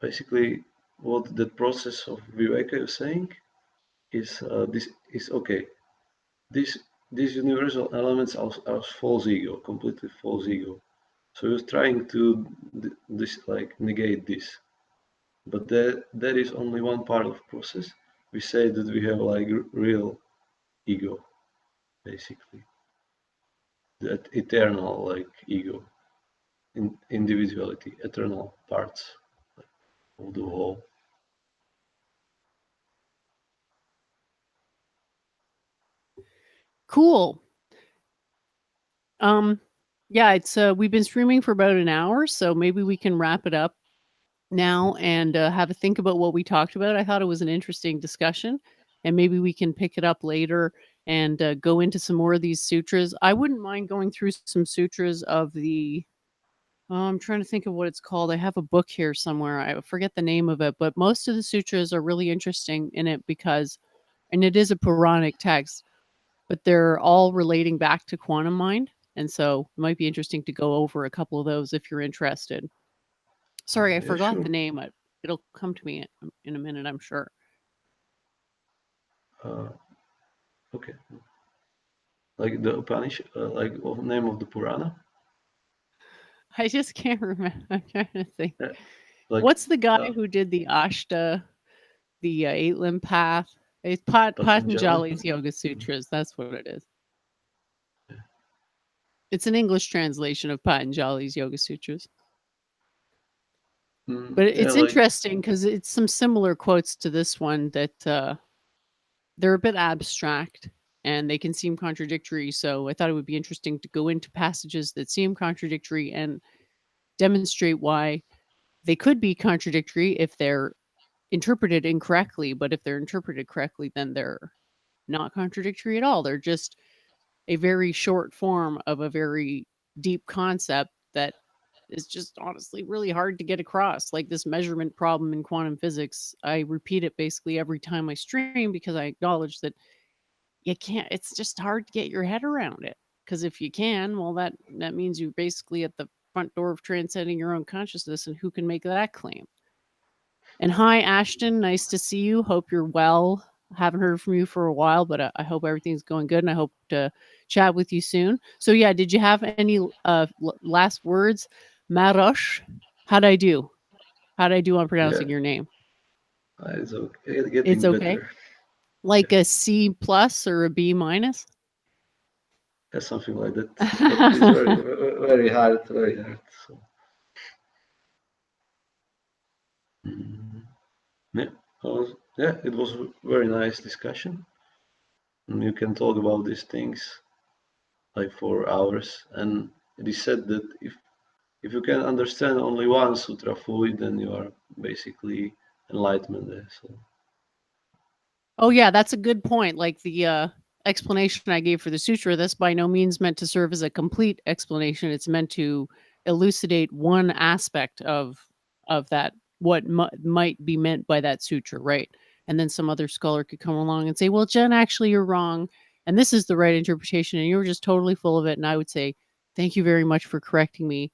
basically, what the process of viveka you're saying, this is okay. These universal elements are false ego, completely false ego. So you're trying to this like negate this, but that is only one part of process. We say that we have like real ego, basically, that eternal like ego, individuality, eternal parts of the whole. Cool. Yeah, it's we've been streaming for about an hour, so maybe we can wrap it up now and have a think about what we talked about. I thought it was an interesting discussion, and maybe we can pick it up later and go into some more of these sutras. I wouldn't mind going through some sutras of the. I'm trying to think of what it's called. I have a book here somewhere. I forget the name of it, but most of the sutras are really interesting in it because, and it is a Puranic text, but they're all relating back to quantum mind. And so it might be interesting to go over a couple of those if you're interested. Sorry, I Yeah, forgot sure. the name. It'll come to me in a minute, I'm sure. Okay. Like the Upanishad, like name of the Purana. I just can't remember. I'm trying to think. Like What's the guy who did the Ashta, the eight limb path? It's Patanjali. Patanjali's Yoga Sutras. That's what it is. It's an English translation of Patanjali's Yoga Sutras. But Yeah, it's like interesting because it's some similar quotes to this one that they're a bit abstract and they can seem contradictory. So I thought it would be interesting to go into passages that seem contradictory and demonstrate why they could be contradictory if they're interpreted incorrectly. But if they're interpreted correctly, then they're not contradictory at all. They're just a very short form of a very deep concept that is just honestly really hard to get across. Like this measurement problem in quantum physics, I repeat it basically every time I stream because I acknowledge that you can't, it's just hard to get your head around it. Because if you can, well, that means you're basically at the front door of transcending your own consciousness, and who can make that claim? And hi, Ashton. Nice to see you. Hope you're well. Haven't heard from you for a while, but I hope everything's going good, and I hope to chat with you soon. So, yeah, did you have any last words, Maroš? How'd I do? How'd I do on yeah, pronouncing your name? it's okay, It's getting okay. better. Like a C plus or a B minus? Yeah, something like that. But it's very, very hard, very hard. So, yeah, yeah, it was a very nice discussion. And you can talk about these things like for hours. And it is said that if you can understand only one sutra fully, then you are basically enlightenment there. So Oh, yeah, that's a good point. Like the explanation I gave for the sutra, that's by no means meant to serve as a complete explanation. It's meant to elucidate one aspect of that, what might be meant by that sutra, right? And then some other scholar could come along and say, "Well, Jen, actually, you're wrong, and this is the right interpretation, and you were just totally full of it." And I would say, "Thank you very much for correcting me.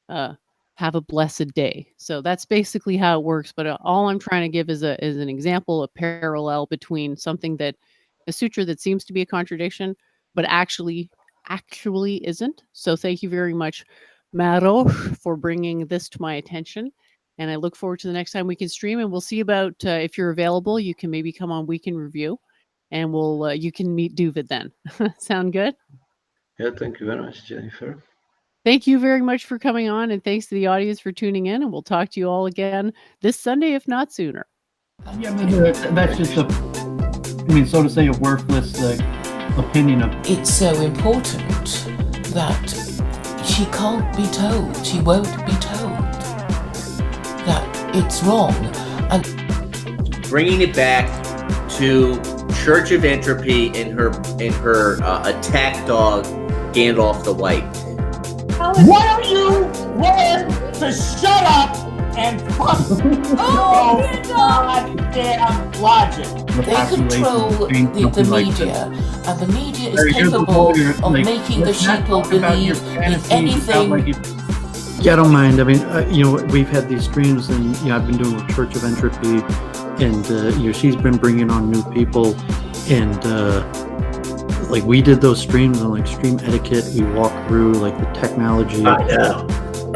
Uh, have a blessed day." So that's basically how it works. But all I'm trying to give is an example, a parallel between something that a sutra that seems to be a contradiction, but actually isn't. So thank you very much, Maroš, for bringing this to my attention. And I look forward to the next time we can stream. And we'll see about if you're available. You can maybe come on Week in Review, and we'll you can meet Duvid then. Sound good? yeah, thank you very much, Jennifer. Thank you very much for coming on, and thanks to the audience for tuning in. And we'll talk to you all again this Sunday, if not sooner. Yeah, that's just so to say, a worthless opinion of. It's so important that she can't be told, she won't be told that it's wrong. And bringing it back to Church of Entropy and her attack dog Gandalf the White. Why don't you learn to shut up and fuck your goddamn logic? They control the media, and the media is capable of making the sheeple believe in anything. Yeah, I don't mind. I mean, we've had these streams, and I've been doing Church of Entropy and she's been bringing on new people, and like we did those streams on like stream etiquette. We walked through like the technology.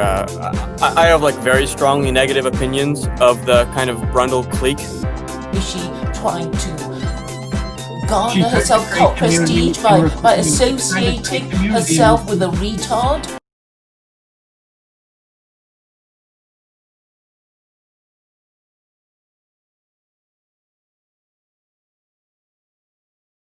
I have like very strongly negative opinions of the kind of Brundle clique. Is she trying to garner herself cult prestige by associating herself with a retard?